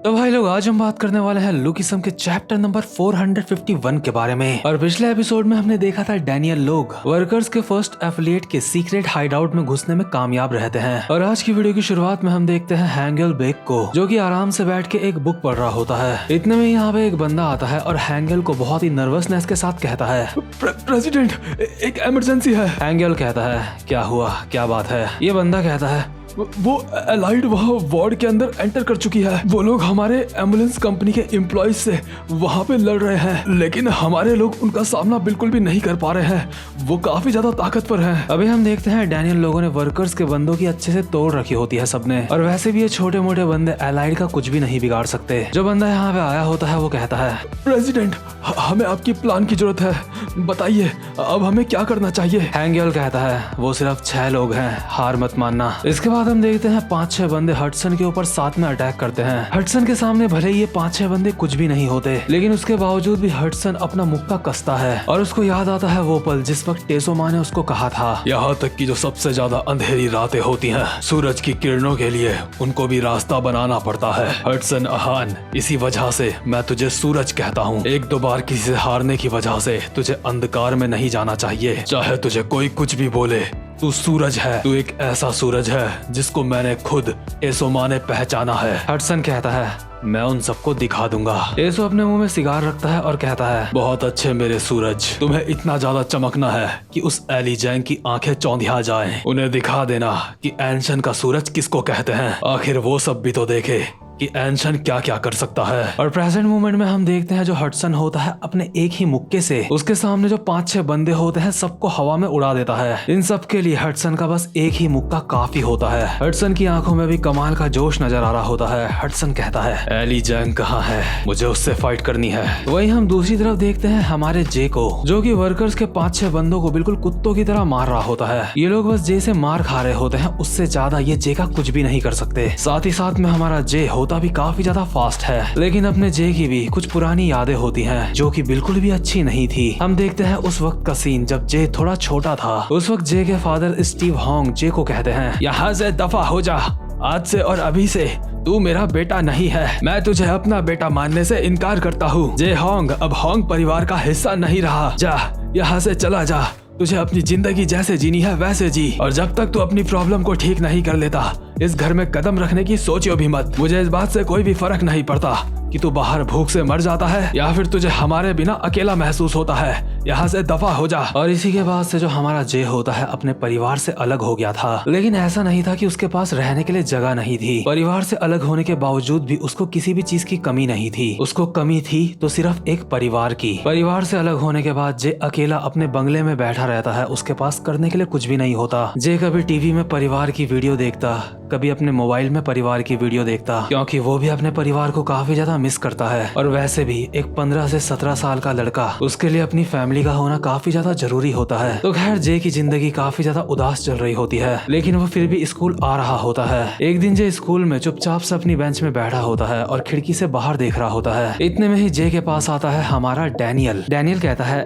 तो भाई लोग, आज हम बात करने वाले हैं लुकिसम के चैप्टर नंबर 451 के बारे में। और पिछले एपिसोड में हमने देखा था डैनियल लोग वर्कर्स के फर्स्ट एफिलिएट के सीक्रेट हाइडआउट में घुसने में कामयाब रहते हैं। और आज की वीडियो की शुरुआत में हम देखते हैं हैंगल बेक को, जो कि आराम से बैठ के एक बुक पढ़ रहा होता है। इतने में यहाँ पे एक बंदा आता है और हैंगल को बहुत ही नर्वसनेस के साथ कहता है, प्रेसिडेंट एक इमरजेंसी है। हैंगल कहता है, क्या हुआ, क्या बात है? ये बंदा कहता है, वो एलाइड वहाँ वार्ड के अंदर एंटर कर चुकी है। वो लोग हमारे एम्बुलेंस कंपनी के एम्प्लॉयज से वहाँ पे लड़ रहे हैं, लेकिन हमारे लोग उनका सामना बिल्कुल भी नहीं कर पा रहे हैं। वो काफी ज्यादा ताकतवर हैं। अभी हम देखते हैं डैनियल लोगों ने वर्कर्स के बंदों की अच्छे से तोड़ रखी होती है सबने, और वैसे भी ये छोटे मोटे बंदे एलाइड का कुछ भी नहीं बिगाड़ सकते। जो बंदा यहाँ पे आया होता है वो कहता है, प्रेसिडेंट हमें आपकी प्लान की जरूरत है, बताइए अब हमें क्या करना चाहिए। हैंगल कहता है, वो सिर्फ 6 लोग हैं, हार मत मानना। इसके बाद हम देखते हैं 5-6 बंदे हडसन के ऊपर साथ में अटैक करते हैं। हडसन के सामने भले ही ये 5-6 बंदे कुछ भी नहीं होते, लेकिन उसके बावजूद भी हडसन अपना मुक्का कसता है और उसको याद आता है वो पल जिस वक्त टेसोमा ने उसको कहा था, यहाँ तक कि जो सबसे ज्यादा अंधेरी रातें होती हैं, सूरज की किरणों के लिए उनको भी रास्ता बनाना पड़ता है। हडसन अहान, इसी वजह से मैं तुझे सूरज कहता हूँ। एक दो बार किसी से हारने की वजह से तुझे अंधकार में नहीं जाना चाहिए, चाहे तुझे कोई कुछ भी बोले। तू सूरज है, तू एक ऐसा सूरज है जिसको मैंने खुद एसोमा ने पहचाना है। हडसन कहता है, मैं उन सबको दिखा दूंगा। एसो अपने मुंह में सिगार रखता है और कहता है, बहुत अच्छे मेरे सूरज, तुम्हें इतना ज्यादा चमकना है कि उस एली जैंग की आंखें चौंधिया जाएं। उन्हें दिखा देना कि एंशन का सूरज किसको कहते हैं। आखिर वो सब भी तो देखे कि एंशन क्या क्या कर सकता है। और प्रेजेंट मोमेंट में हम देखते हैं जो हडसन होता है अपने एक ही मुक्के से उसके सामने जो 5-6 बंदे होते हैं सबको हवा में उड़ा देता है। इन सब के लिए हडसन का बस एक ही मुक्का काफी होता है। हडसन की आंखों में भी कमाल का जोश नजर आ रहा होता है। हडसन कहता है, एली जैंग कहाँ है, मुझे उससे फाइट करनी है। वही हम दूसरी तरफ देखते हैं हमारे जे को, जो कि वर्कर्स के 5-6 बंदों को बिल्कुल कुत्तों की तरह मार रहा होता है। ये लोग बस जे से मार खा रहे होते हैं, उससे ज्यादा ये जे का कुछ भी नहीं कर सकते। साथ ही साथ में हमारा जे होता भी काफी ज्यादा फास्ट है, लेकिन अपने जे की भी कुछ पुरानी यादें होती हैं जो कि बिल्कुल भी अच्छी नहीं थी। हम देखते हैं उस वक्त का सीन जब जे थोड़ा छोटा था। उस वक्त जे के फादर स्टीव हॉन्ग जे को कहते हैं, यहाँ से दफा हो जा, आज से और अभी से तू मेरा बेटा नहीं है, मैं तुझे अपना बेटा मानने से इनकार करता हूँ। जे हॉन्ग अब हॉन्ग परिवार का हिस्सा नहीं रहा, जा यहाँ से चला जा, तुझे अपनी जिंदगी जैसे जीनी है वैसे जी, और जब तक तू अपनी प्रॉब्लम को ठीक नहीं कर लेता इस घर में कदम रखने की सोचियो भी मत। मुझे इस बात से कोई भी फर्क नहीं पड़ता कि तू बाहर भूख से मर जाता है या फिर तुझे हमारे बिना अकेला महसूस होता है, यहाँ से दफा हो जा। और इसी के बाद से जो हमारा जे होता है अपने परिवार से अलग हो गया था, लेकिन ऐसा नहीं था कि उसके पास रहने के लिए जगह नहीं थी। परिवार से अलग होने के बावजूद भी उसको किसी भी चीज की कमी नहीं थी। उसको कमी थी तो सिर्फ एक परिवार की। परिवार से अलग होने के बाद जे अकेला अपने बंगले में बैठा रहता है, उसके पास करने के लिए कुछ भी नहीं होता। जे कभी टीवी में परिवार की वीडियो देखता, कभी अपने मोबाइल में परिवार की वीडियो देखता, क्योंकि वो भी अपने परिवार को काफी ज्यादा मिस करता है। और वैसे भी एक 15 से 17 साल का लड़का, उसके लिए अपनी फैमिली का होना काफी ज्यादा जरूरी होता है। तो खैर जे की जिंदगी काफी ज्यादा उदास चल रही होती है, लेकिन वो फिर भी स्कूल आ रहा होता है। एक दिन जे स्कूल में चुपचाप से अपनी बेंच में बैठा होता है और खिड़की से बाहर देख रहा होता है। इतने में ही जे के पास आता है हमारा डैनियल। डैनियल कहता है,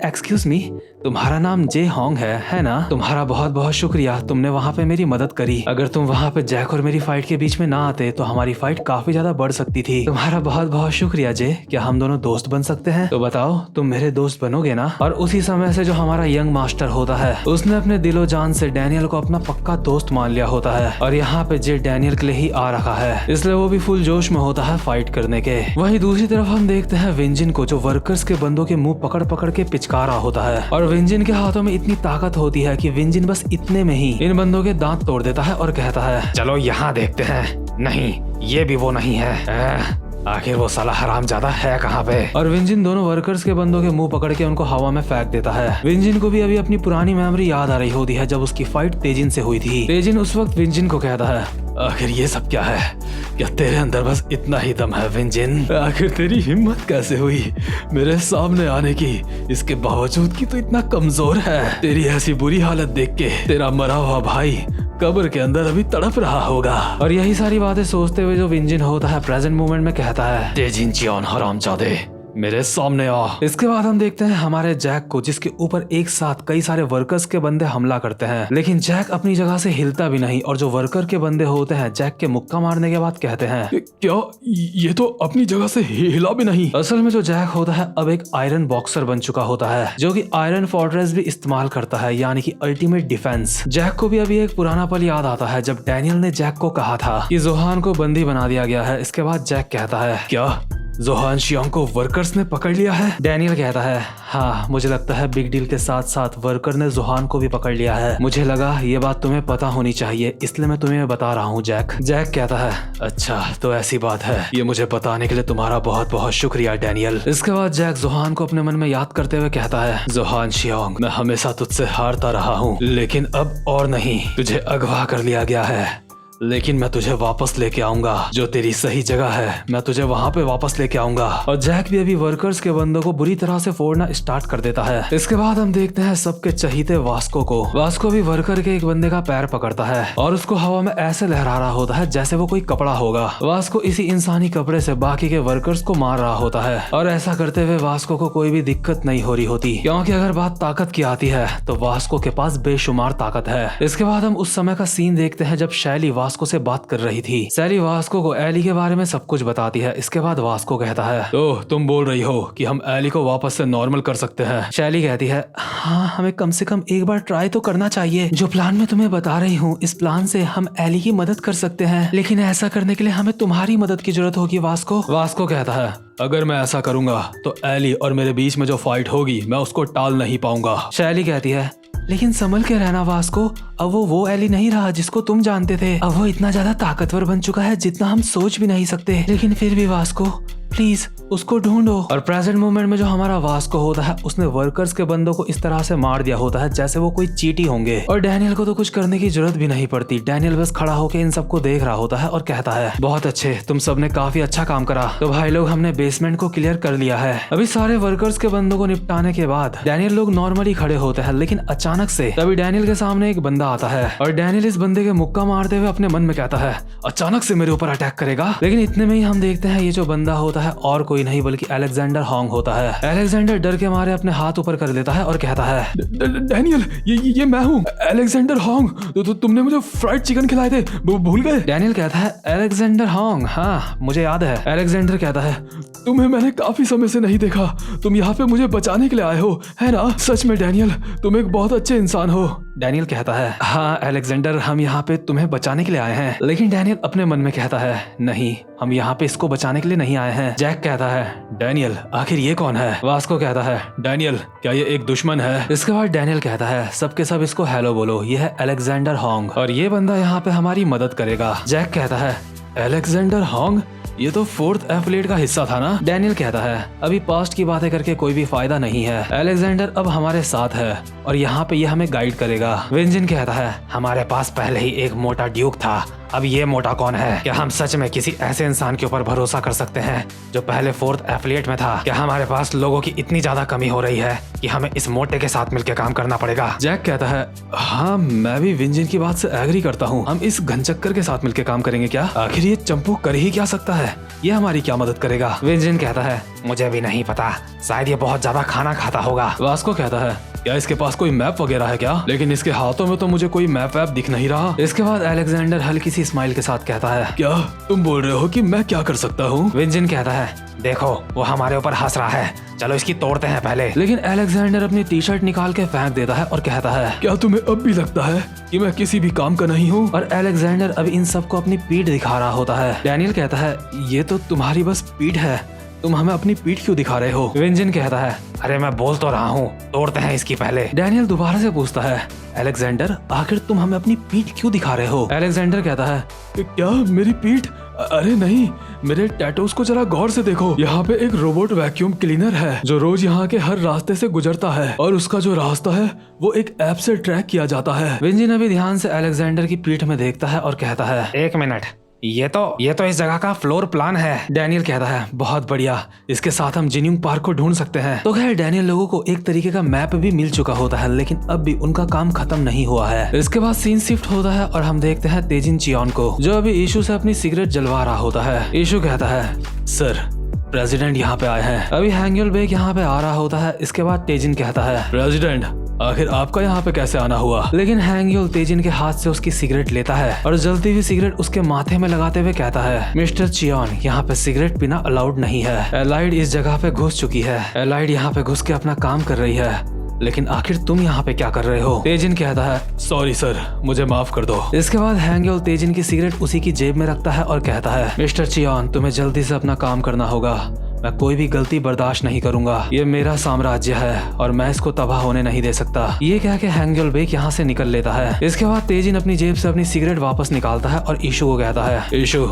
एक्सक्यूज मी, तुम्हारा नाम जे हॉन्ग है ना? तुम्हारा बहुत बहुत शुक्रिया, तुमने वहाँ पे मेरी मदद करी। अगर तुम वहाँ पे जैक और मेरी फाइट के बीच में ना आते तो हमारी फाइट काफी ज्यादा बढ़ सकती थी। तुम्हारा बहुत बहुत शुक्रिया जे, क्या हम दोनों दोस्त बन सकते हैं? तो बताओ तुम मेरे दोस्त बनोगे ना? और उसी समय से जो हमारा यंग मास्टर होता है उसने अपने दिलो जान से डैनियल को अपना पक्का दोस्त मान लिया होता है, और यहाँ पे जे डैनियल के लिए ही आ रखा है, इसलिए वो भी फुल जोश में होता है फाइट करने के। वहीं दूसरी तरफ हम देखते हैं विंजिन को, जो वर्कर्स के बंदों के मुंह पकड़ पकड़ के पिचका रहा होता है। और विंजिन के हाथों में इतनी ताकत होती है कि विंजिन बस इतने में ही इन बंदों के दांत तोड़ देता है और कहता है, चलो यहाँ देखते हैं। नहीं, ये भी वो नहीं है, आखिर वो साला हरामजादा है कहाँ पे? और विंजिन दोनों वर्कर्स के बंदों के मुंह पकड़ के उनको हवा में फेंक देता है। विंजिन को भी अभी अपनी पुरानी मेमोरी याद आ रही होती है जब उसकी फाइट तेजिन से हुई थी। तेजिन उस वक्त विंजिन को कहता है, आखिर ये सब क्या है? क्या तेरे अंदर बस इतना ही दम है विंजिन? आखिर तेरी हिम्मत कैसे हुई मेरे सामने आने की, इसके बावजूद कि तू इतना कमजोर है? तेरी ऐसी बुरी हालत देख के तेरा मरा हुआ भाई कब्र के अंदर अभी तड़प रहा होगा। और यही सारी बातें सोचते हुए जो विंजिन होता है प्रेजेंट मोमेंट में कहता है, तेजिन चियोन हरामजादे, मेरे सामने आ। इसके बाद हम देखते हैं हमारे जैक को, जिसके ऊपर एक साथ कई सारे वर्कर्स के बंदे हमला करते हैं, लेकिन जैक अपनी जगह से हिलता भी नहीं और जो वर्कर के बंदे होते हैं जैक के मुक्का मारने के बाद कहते हैं क्या ये तो अपनी जगह से हिला भी नहीं। असल में जो जैक होता है अब एक आयरन बॉक्सर बन चुका होता है, जो कि आयरन फोर्ट्रेस भी इस्तेमाल करता है, यानी कि अल्टीमेट डिफेंस। जैक को भी अभी एक पुराना पल याद आता है जब डैनियल ने जैक को कहा था कि जोहान को बंदी बना दिया गया है। इसके बाद जैक कहता है क्या जोहान शियोंग को वर्कर्स ने पकड़ लिया है? डैनियल कहता है हाँ, मुझे लगता है बिग डील के साथ साथ वर्कर ने जोहान को भी पकड़ लिया है। मुझे लगा ये बात तुम्हें पता होनी चाहिए, इसलिए मैं तुम्हें बता रहा हूँ जैक। जैक कहता है अच्छा तो ऐसी बात है, ये मुझे बताने के लिए तुम्हारा बहुत बहुत शुक्रिया डैनियल। इसके बाद जैक जोहान को अपने मन में याद करते हुए कहता है जोहान शियोंग, मैं हमेशा तुझसे हारता रहा हूँ, लेकिन अब और नहीं, तुझे अगवा कर लिया गया है, लेकिन मैं तुझे वापस लेके आऊंगा। जो तेरी सही जगह है मैं तुझे वहाँ पे वापस लेके आऊंगा। और जैक भी अभी वर्कर्स के बंदों को बुरी तरह से फोड़ना स्टार्ट कर देता है। इसके बाद हम देखते हैं सबके चहीते वास्को को। वास्को भी वर्कर के एक बंदे का पैर पकड़ता है और उसको हवा में ऐसे लहरा रहा होता है जैसे वो कोई कपड़ा होगा। वास्को इसी इंसानी कपड़े से बाकी के वर्कर्स को मार रहा होता है और ऐसा करते हुए वास्को को कोई भी दिक्कत नहीं हो रही होती, क्योंकि अगर बात ताकत की आती है तो वास्को के पास बेशुमार ताकत है। इसके बाद हम उस समय का सीन देखते हैं जब शैली वास्को से बात कर रही थी। शैली वास्को को एली के बारे में सब कुछ बताती है। इसके बाद वास्को कहता है तो तुम बोल रही हो कि हम एली को वापस से नॉर्मल कर सकते हैं? शैली कहती है हाँ, हमें कम से कम एक बार ट्राई तो करना चाहिए। जो प्लान मैं तुम्हें बता रही हूँ, इस प्लान से हम एली की मदद कर सकते हैं, लेकिन ऐसा करने के लिए हमें तुम्हारी मदद की जरूरत होगी वास्को। वास्को कहता है अगर मैं ऐसा करूंगा तो एली और मेरे बीच में जो फाइट होगी मैं उसको टाल नहीं पाऊंगा। शैली कहती है लेकिन संभल के रहना वास्को, अब वो एली नहीं रहा जिसको तुम जानते थे। अब वो इतना ज्यादा ताकतवर बन चुका है जितना हम सोच भी नहीं सकते। लेकिन फिर भी वास्को प्लीज उसको ढूंढो। और प्रेजेंट मोमेंट में जो हमारा वास्को होता है उसने वर्कर्स के बंदों को इस तरह से मार दिया होता है जैसे वो कोई चींटी होंगे। और डैनियल को तो कुछ करने की जरूरत भी नहीं पड़ती। डैनियल बस खड़ा होकर इन सबको देख रहा होता है और कहता है बहुत अच्छे, तुम सबने काफी अच्छा काम करा। तो भाई लोग हमने बेसमेंट को क्लियर कर लिया है। अभी सारे वर्कर्स के बंदों को निपटाने के बाद डैनियल लोग नॉर्मली खड़े होते हैं, लेकिन अचानक से तभी डैनियल के सामने एक बंदा आता है और डैनियल इस बंदे के मुक्का मारते हुए अपने मन में कहता है अचानक से मेरे ऊपर अटैक करेगा। लेकिन इतने में ही हम देखते हैं ये जो बंदा होता है और कोई नहीं बल्कि अलेक्जेंडर हॉन्ग होता है। अलेक्जेंडर डर के मारे अपने हाथ ऊपर कर लेता है और कहता है डैनियल ये मैं हूँ अलेक्जेंडर हॉन्ग। तो तुमने मुझे फ्राइड चिकन खिलाए थे, भूल गए? डैनियल कहता है अलेक्जेंडर हॉन्ग, हाँ मुझे याद है। अलेक्जेंडर कहता है तुम्हें मैंने काफी समय से नहीं देखा, तुम यहाँ पे मुझे बचाने के लिए आए हो है ना? सच में डैनियल तुम एक बहुत अच्छे इंसान हो। डैनियल कहता है हाँ अलेक्जेंडर, हम यहाँ पे तुम्हें बचाने के लिए आए हैं। लेकिन डैनियल अपने मन में कहता है नहीं, हम यहाँ पे इसको बचाने के लिए नहीं आए हैं। जैक कहता है डैनियल आखिर ये कौन है? वास्को कहता है डैनियल क्या ये एक दुश्मन है? इसके बाद डैनियल कहता है सबके सब इसको हेलो बोलो, ये है अलेक्जेंडर हॉन्ग और ये बंदा यहाँ पे हमारी मदद करेगा। जैक कहता है अलेक्जेंडर हॉन्ग, ये तो 4th एफिलिएट का हिस्सा था ना? डैनियल कहता है अभी पास्ट की बातें करके कोई भी फायदा नहीं है। अलेक्जेंडर अब हमारे साथ है और यहाँ पे ये हमें गाइड करेगा। विंजन कहता है हमारे पास पहले ही एक मोटा ड्यूक था, अब ये मोटा कौन है? क्या हम सच में किसी ऐसे इंसान के ऊपर भरोसा कर सकते हैं जो पहले 4th एफिलिएट में था? क्या हमारे पास लोगों की इतनी ज्यादा कमी हो रही है कि हमें इस मोटे के साथ मिलकर काम करना पड़ेगा? जैक कहता है हाँ मैं भी विंजन की बात से एग्री करता हूँ, हम इस घनचक्कर के साथ मिलकर काम करेंगे। क्या आखिर ये चंपू कर ही क्या सकता है? ये हमारी क्या मदद करेगा? विंजन कहता है मुझे भी नहीं पता, शायद ये बहुत ज्यादा खाना खाता होगा। वास्को कहता है क्या इसके पास कोई मैप वगैरह है क्या? लेकिन इसके हाथों में तो मुझे कोई मैप वैप दिख नहीं रहा। इसके बाद अलेक्जेंडर हल्की सी स्माइल के साथ कहता है क्या तुम बोल रहे हो कि मैं क्या कर सकता हूँ? विंजन कहता है देखो वो हमारे ऊपर हंस रहा है, चलो इसकी तोड़ते हैं पहले। लेकिन अलेक्जेंडर अपनी टी शर्ट निकाल के फेंक देता है और कहता है क्या तुम्हें अब भी लगता है कि मैं किसी भी काम का नहीं हूँ? और अलेक्जेंडर अब इन सबको अपनी पीठ दिखा रहा होता है। डैनियल कहता है ये तो तुम्हारी बस पीठ है, तुम हमें अपनी पीठ क्यों दिखा रहे हो? विंजन कहता है अरे मैं बोल तो रहा हूँ, तोड़ते हैं इसकी पहले। डैनियल दोबारा से पूछता है अलेक्जेंडर आखिर तुम हमें अपनी पीठ क्यों दिखा रहे हो? अलेक्जेंडर कहता है क्या मेरी पीठ? अरे नहीं, मेरे टैटूज को जरा गौर से देखो। यहाँ पे एक रोबोट वैक्यूम क्लीनर है जो रोज यहाँ के हर रास्ते से गुजरता है और उसका जो रास्ता है वो एक ऐप से ट्रैक किया जाता है। विंजन अभी ध्यान से अलेक्जेंडर की पीठ में देखता है और कहता है एक मिनट, ये तो इस जगह का फ्लोर प्लान है। डैनियल कहता है बहुत बढ़िया, इसके साथ हम जिन्यूंग पार्क को ढूंढ सकते हैं। तो खैर डैनियल लोगों को एक तरीके का मैप भी मिल चुका होता है, लेकिन अब भी उनका काम खत्म नहीं हुआ है। इसके बाद सीन शिफ्ट होता है और हम देखते हैं तेजिन चियोन को, जो अभी ईशु से अपनी सिगरेट जलवा रहा होता है। ईशु कहता है सर प्रेसिडेंट यहाँ पे आए हैं। अभी हैंगयुल बेक यहाँ पे आ रहा होता है। इसके बाद तेजिन कहता है, प्रेसिडेंट आखिर आपका यहाँ पे कैसे आना हुआ? लेकिन हैंगयुल तेजिन के हाथ से उसकी सिगरेट लेता है और जलती हुई सिगरेट उसके माथे में लगाते हुए कहता है, मिस्टर चियोन, यहाँ पे सिगरेट पीना अलाउड नहीं है। एलाइड इस जगह पे घुस चुकी है। एलाइड यहाँ पे घुस के अपना काम कर रही है, लेकिन आखिर तुम यहाँ पे क्या कर रहे हो? तेजिन कहता है, सॉरी सर, मुझे माफ कर दो। इसके बाद हैंगयुल तेजिन की सिगरेट उसी की जेब में रखता है और कहता है, मिस्टर चियोन, तुम्हें जल्दी से अपना काम करना होगा। मैं कोई भी गलती बर्दाश्त नहीं करूंगा। ये मेरा साम्राज्य है और मैं इसको तबाह होने नहीं दे सकता। ये कह के हैंगयुल बेक यहाँ से निकल लेता है। इसके बाद तेजिन अपनी जेब से अपनी सिगरेट वापस निकालता है और ईशु को कहता है, ईशु,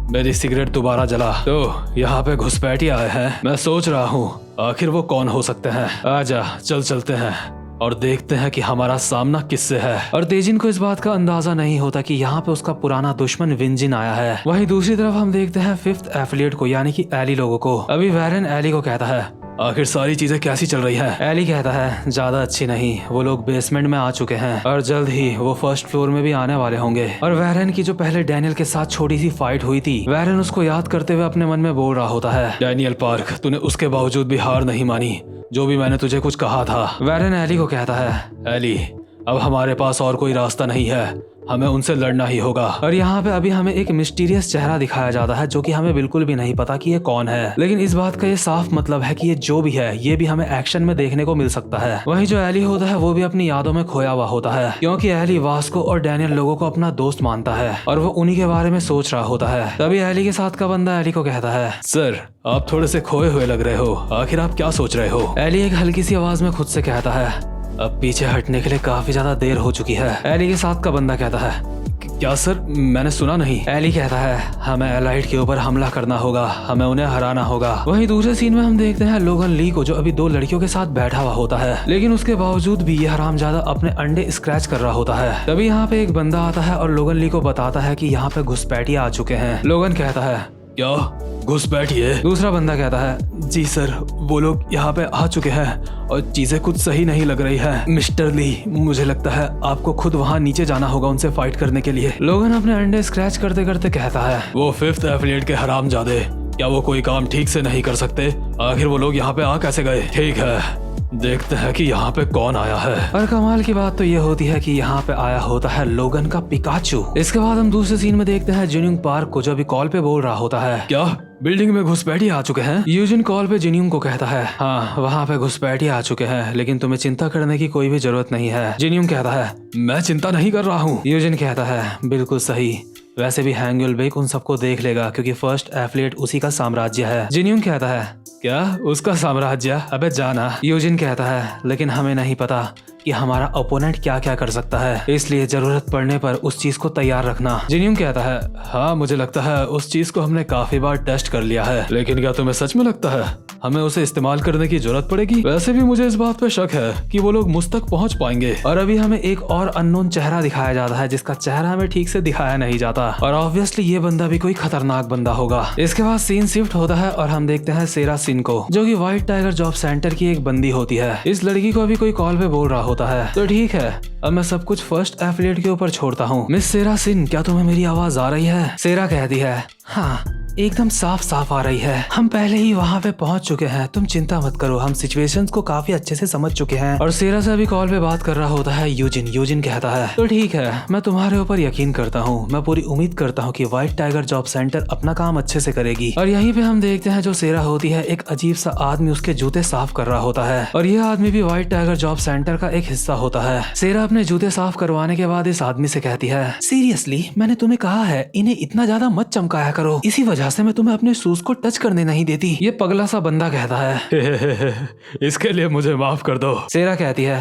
मेरी सिगरेट दोबारा जला। तो यहाँ पे घुसपैठिए आए हैं। मैं सोच रहा हूँ आखिर वो कौन हो सकते हैं। आजा, चलते हैं और देखते हैं कि हमारा सामना किससे है। और तेजिन को इस बात का अंदाजा नहीं होता कि यहाँ पे उसका पुराना दुश्मन विंजिन आया है। वहीं दूसरी तरफ हम देखते हैं फिफ्थ एफिलिएट को, यानी कि एली लोगों को। अभी वैरन एली को कहता है, आखिर सारी चीजें कैसी चल रही हैं? एली कहता है, ज्यादा अच्छी नहीं। वो लोग बेसमेंट में आ चुके हैं और जल्द ही वो फर्स्ट फ्लोर में भी आने वाले होंगे। और वैरन की जो पहले डैनियल के साथ छोटी सी फाइट हुई थी, वैरन उसको याद करते हुए अपने मन में बोल रहा होता है, डैनियल पार्क, तूने उसके बावजूद भी हार नहीं मानी, जो भी मैंने तुझे कुछ कहा था। वैरन एली को कहता है, एली, अब हमारे पास और कोई रास्ता नहीं है, हमें उनसे लड़ना ही होगा। और यहाँ पे अभी हमें एक मिस्टीरियस चेहरा दिखाया जाता है, जो कि हमें बिल्कुल भी नहीं पता कि ये कौन है। लेकिन इस बात का ये साफ मतलब है कि ये जो भी है, ये भी हमें एक्शन में देखने को मिल सकता है। वहीं जो एली होता है वो भी अपनी यादों में खोया हुआ होता है, क्योंकि एली वास्को और डैनियल लोगों को अपना दोस्त मानता है और वो उन्हीं के बारे में सोच रहा होता है। तभी एली के साथ का बंदा एली को कहता है, सर, आप थोड़े से खोए हुए लग रहे हो। आखिर आप क्या सोच रहे हो? एली एक हल्की सी आवाज में खुद से कहता है, अब पीछे हटने के लिए काफी ज्यादा देर हो चुकी है। एली के साथ का बंदा कहता है, क्या सर? मैंने सुना नहीं। एली कहता है, हमें एलाइड के ऊपर हमला करना होगा, हमें उन्हें हराना होगा। वहीं दूसरे सीन में हम देखते हैं लोगन ली को, जो अभी दो लड़कियों के साथ बैठा हुआ होता है, लेकिन उसके बावजूद भी ये हरामजादा अपने अंडे स्क्रैच कर रहा होता है। तभी यहाँ पे एक बंदा आता है और लोगन ली को बताता है कि यहाँ पे घुसपैठिए आ चुके हैं। लोगन कहता है, क्या घुसपैठिए? दूसरा बंदा कहता है, जी सर, वो लोग यहाँ पे आ चुके हैं और चीजें कुछ सही नहीं लग रही है। मिस्टर ली, मुझे लगता है आपको खुद वहाँ नीचे जाना होगा उनसे फाइट करने के लिए। लोगन अपने अंडे स्क्रैच करते करते कहता है, वो फिफ्थ एफिलिएट के हरामजादे, क्या वो कोई काम ठीक से नहीं कर सकते? आखिर वो लोग यहाँ पे आ कैसे गए? ठीक है, देखते हैं कि यहाँ पे कौन आया है। और कमाल की बात तो ये होती है कि यहाँ पे आया होता है लोगन का पिकाचू। इसके बाद हम दूसरे सीन में देखते हैं जिन्यूंग पार्क को, जो अभी कॉल पे बोल रहा होता है, क्या बिल्डिंग में घुसपैठिए आ चुके हैं? यूजिन कॉल पे जिन्यूंग को कहता है, हाँ, वहाँ पे घुसपैठिए आ चुके हैं, लेकिन तुम्हें चिंता करने की कोई भी जरूरत नहीं है। जिन्यूंग कहता है, मैं चिंता नहीं कर रहा हूँ। यूजिन कहता है, बिल्कुल सही, वैसे भी हैंगयुल बेक उन सबको देख लेगा, क्योंकि फर्स्ट एफिलिएट उसी का साम्राज्य है। जिन्यूंग कहता है, क्या उसका साम्राज्य? अबे जाना। यूजिन कहता है, लेकिन हमें नहीं पता कि हमारा ओपोनेंट क्या क्या कर सकता है, इसलिए जरूरत पड़ने पर उस चीज को तैयार रखना। जिन्यूंग कहता है, हाँ, मुझे लगता है उस चीज को हमने काफी बार टेस्ट कर लिया है, लेकिन क्या तुम्हें सच में लगता है हमें उसे इस्तेमाल करने की जरूरत पड़ेगी? वैसे भी मुझे इस बात पे शक है कि वो लोग मुझ तक पहुंच पाएंगे। और अभी हमें एक और अननोन चेहरा दिखाया जाता है, जिसका चेहरा हमें ठीक से दिखाया नहीं जाता, और ऑब्वियसली ये बंदा भी कोई खतरनाक बंदा होगा। इसके बाद सीन शिफ्ट होता है और हम देखते हैं सेरा सिन को, जो कि व्हाइट टाइगर जॉब सेंटर की एक बंदी होती है। इस लड़की को अभी कोई कॉल पे बोल रहा होता है, तो ठीक है, अब मैं सब कुछ फर्स्ट एफिलिएट के ऊपर छोड़ता हूँ। मिस सेरा सिन, क्या तुम्हें मेरी आवाज आ रही है? सेरा कहती है, हाँ, एकदम साफ साफ आ रही है। हम पहले ही वहाँ पे पहुँच चुके हैं, तुम चिंता मत करो, हम सिचुएशंस को काफी अच्छे से समझ चुके हैं। और सेरा से अभी कॉल पे बात कर रहा होता है यूजिन। यूजिन कहता है, तो ठीक है, मैं तुम्हारे ऊपर यकीन करता हूँ, मैं पूरी उम्मीद करता हूँ कि व्हाइट टाइगर जॉब सेंटर अपना काम अच्छे से करेगी। और यहीं पे हम देखते हैं जो सेरा होती है, एक अजीब सा आदमी उसके जूते साफ कर रहा होता है, और यह आदमी भी व्हाइट टाइगर जॉब सेंटर का एक हिस्सा होता है। सेरा अपने जूते साफ करवाने के बाद इस आदमी से कहती है, सीरियसली, मैंने तुम्हें कहा है इन्हें इतना ज्यादा मत चमकाया करो, इसी वजह से मैं तुम्हें अपने शूज को टच करने नहीं देती। ये पगला सा बंदा कहता है, इसके लिए मुझे माफ कर दो। सेरा कहती है,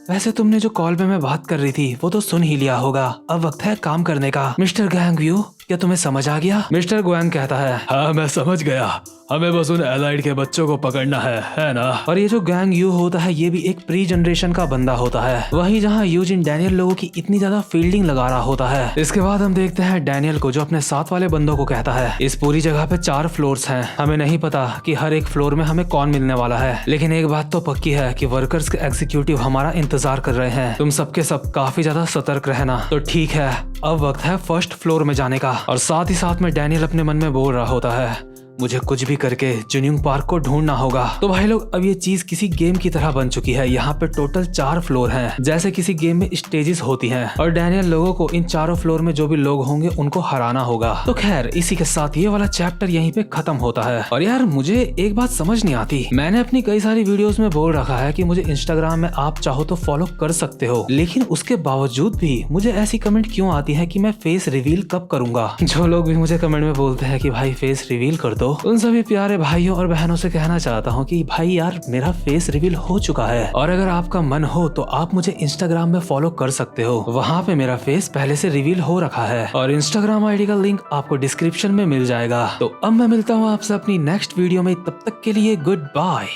वैसे तुमने जो कॉल पे मैं बात कर रही थी वो तो सुन ही लिया होगा, अब वक्त है काम करने का। मिस्टर गैंगव्यू, क्या तुम्हें समझ आ गया? मिस्टर गुआंग कहता है, हाँ, मैं समझ गया, हमें बस उन एलाइड के बच्चों को पकड़ना है ना? और ये जो गैंग यू होता है, ये भी एक प्री जनरेशन का बंदा होता है, वहीं जहाँ यूजिन डैनियल लोगों की इतनी ज्यादा फील्डिंग लगा रहा होता है। इसके बाद हम देखते हैं डैनियल को, जो अपने साथ वाले बंदों को कहता है, इस पूरी जगह पे 4 फ्लोर्स हैं, हमें नहीं पता कि हर एक फ्लोर में हमें कौन मिलने वाला है, लेकिन एक बात तो पक्की है कि वर्कर्स के एग्जीक्यूटिव हमारा इंतजार कर रहे हैं, तुम सबके सब काफी ज्यादा सतर्क रहना। तो ठीक है, अब वक्त है फर्स्ट फ्लोर में जाने का। और साथ ही साथ में डैनियल अपने मन में बोल रहा होता है, मुझे कुछ भी करके जुनिंग पार्क को ढूंढना होगा। तो भाई लोग अब ये चीज किसी गेम की तरह बन चुकी है। यहाँ पे टोटल 4 फ्लोर हैं, जैसे किसी गेम में स्टेजेस होती हैं और डैनियल लोगों को इन चारों फ्लोर में जो भी लोग होंगे उनको हराना होगा। तो खैर इसी के साथ ये वाला चैप्टर यहीं पे खत्म होता है। और यार मुझे एक बात समझ नहीं आती, मैंने अपनी कई सारी वीडियोस में बोल रखा है कि मुझे इंस्टाग्राम में आप चाहो तो फॉलो कर सकते हो, लेकिन उसके बावजूद भी मुझे ऐसी कमेंट क्यों आती है कि मैं फेस रिवील कब करूंगा। जो लोग भी मुझे कमेंट में बोलते हैं कि भाई फेस रिवील कर दो, उन सभी प्यारे भाइयों और बहनों से कहना चाहता हूँ कि भाई यार मेरा फेस रिवील हो चुका है। और अगर आपका मन हो तो आप मुझे इंस्टाग्राम में फॉलो कर सकते हो, वहाँ पे मेरा फेस पहले से रिवील हो रखा है और इंस्टाग्राम आईडी का लिंक आपको डिस्क्रिप्शन में मिल जाएगा। तो अब मैं मिलता हूँ आपसे अपनी नेक्स्ट वीडियो में, तब तक के लिए गुड बाय।